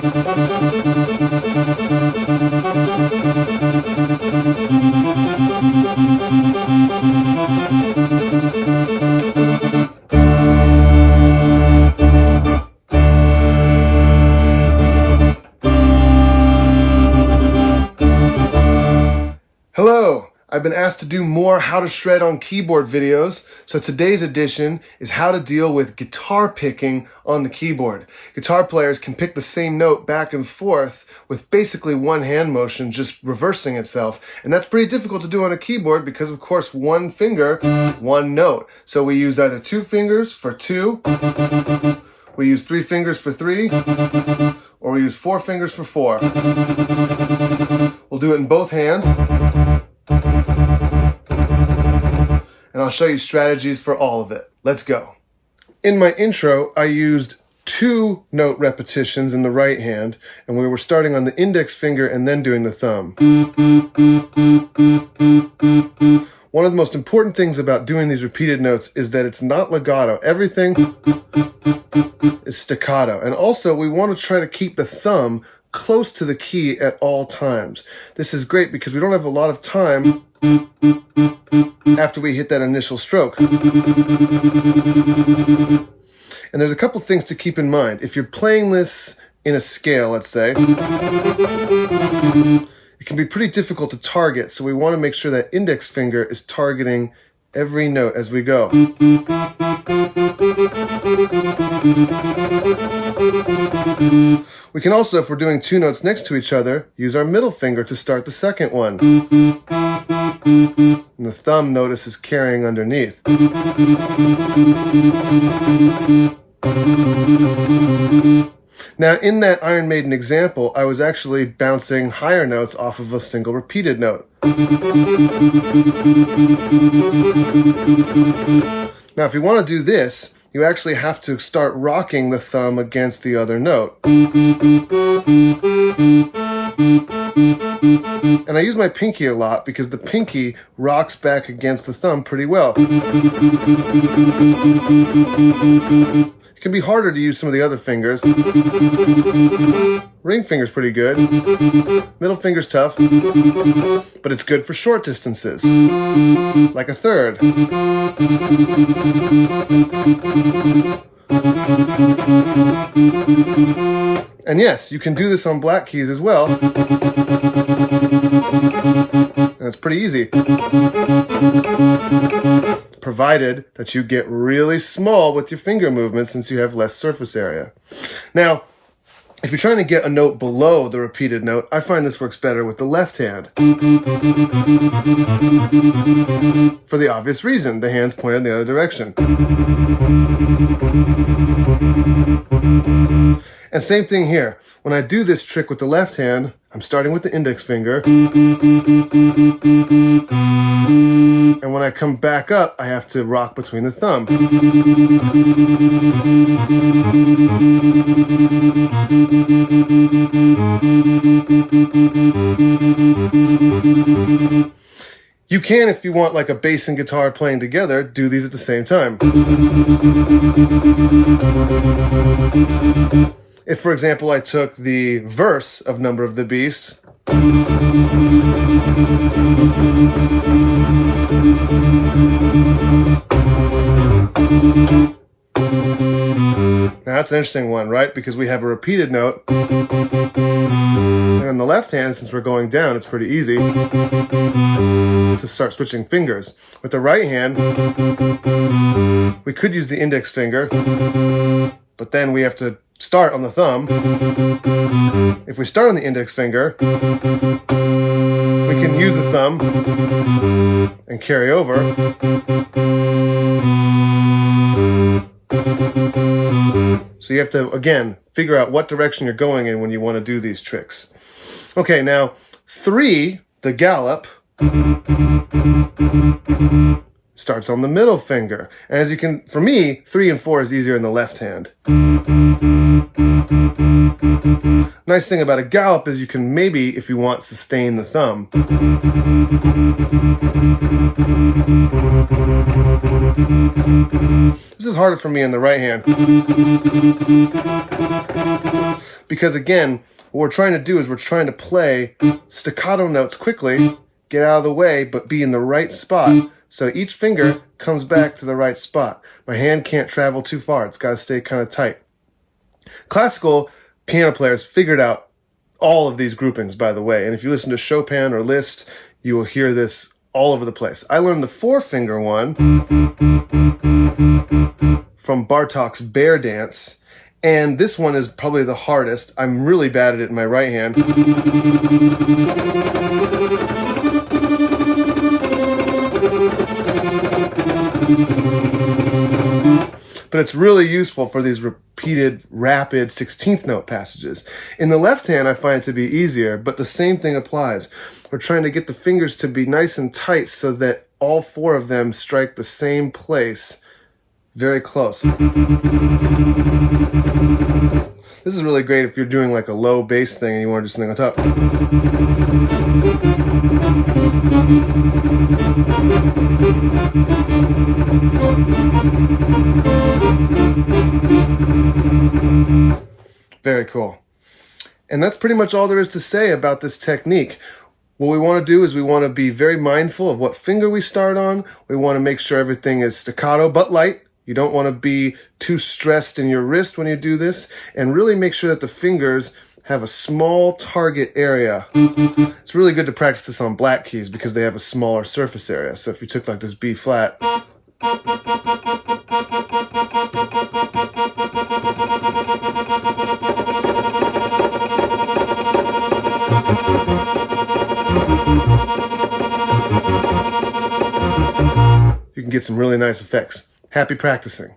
Hello! I've been asked to do more how to shred on keyboard videos, so today's edition is how to deal with guitar picking on the keyboard. Guitar players can pick the same note back and forth with basically one hand motion just reversing itself, and that's pretty difficult to do on a keyboard because of course one finger, one note. So we use either 2 fingers for 2, we use 3 fingers for 3, or we use 4 fingers for 4. We'll do it in both hands. And I'll show you strategies for all of it. Let's go. In my intro, I used 2 note repetitions in the right hand, and we were starting on the index finger and then doing the thumb. One of the most important things about doing these repeated notes is that it's not legato. Everything is staccato. And also, we want to try to keep the thumb close to the key at all times. This is great because we don't have a lot of time after we hit that initial stroke. And there's a couple things to keep in mind. If you're playing this in a scale, let's say, it can be pretty difficult to target, so we want to make sure that index finger is targeting every note as we go. We can also, if we're doing 2 notes next to each other, use our middle finger to start the second one. And the thumb, notice, is carrying underneath. Now, in that Iron Maiden example, I was actually bouncing higher notes off of a single repeated note. Now, if you want to do this, you actually have to start rocking the thumb against the other note. And I use my pinky a lot because the pinky rocks back against the thumb pretty well. It can be harder to use some of the other fingers. Ring finger's pretty good. Middle finger's tough. But it's good for short distances, like a third. And yes, you can do this on black keys as well. And it's pretty easy. Provided that you get really small with your finger movement since you have less surface area. Now, if you're trying to get a note below the repeated note, I find this works better with the left hand. For the obvious reason, the hand's pointed in the other direction. And same thing here. When I do this trick with the left hand, I'm starting with the index finger. And when I come back up, I have to rock between the thumb. You can, if you want like a bass and guitar playing together, do these at the same time. If, for example, I took the verse of Number of the Beast, now that's an interesting one, right? Because we have a repeated note. And on the left hand, since we're going down, it's pretty easy to start switching fingers. With the right hand, we could use the index finger, but then we have to start on the thumb. If we start on the index finger, we can use the thumb and carry over. So you have to, again, figure out what direction you're going in when you want to do these tricks. Okay, now 3, the gallop, starts on the middle finger. And as you can, for me, 3 and 4 is easier in the left hand. Nice thing about a gallop is you can maybe, if you want, sustain the thumb. This is harder for me in the right hand, Because again, what we're trying to do is we're trying to play staccato notes quickly, get out of the way, but be in the right spot. So each finger comes back to the right spot. My hand can't travel too far. It's got to stay kind of tight. Classical piano players figured out all of these groupings, by the way. And if you listen to Chopin or Liszt, you will hear this all over the place. I learned the 4-finger one from Bartók's Bear Dance. And this one is probably the hardest. I'm really bad at it in my right hand. But it's really useful for these repeated, rapid 16th note passages. In the left hand, I find it to be easier, but the same thing applies. We're trying to get the fingers to be nice and tight so that all 4 of them strike the same place very close. This is really great if you're doing like a low bass thing and you want to do something on top. Very cool. And that's pretty much all there is to say about this technique. What we want to do is we want to be very mindful of what finger we start on. We want to make sure everything is staccato but light. You don't want to be too stressed in your wrist when you do this, and really make sure that the fingers have a small target area. It's really good to practice this on black keys because they have a smaller surface area. So if you took like this B flat, you can get some really nice effects. Happy practicing.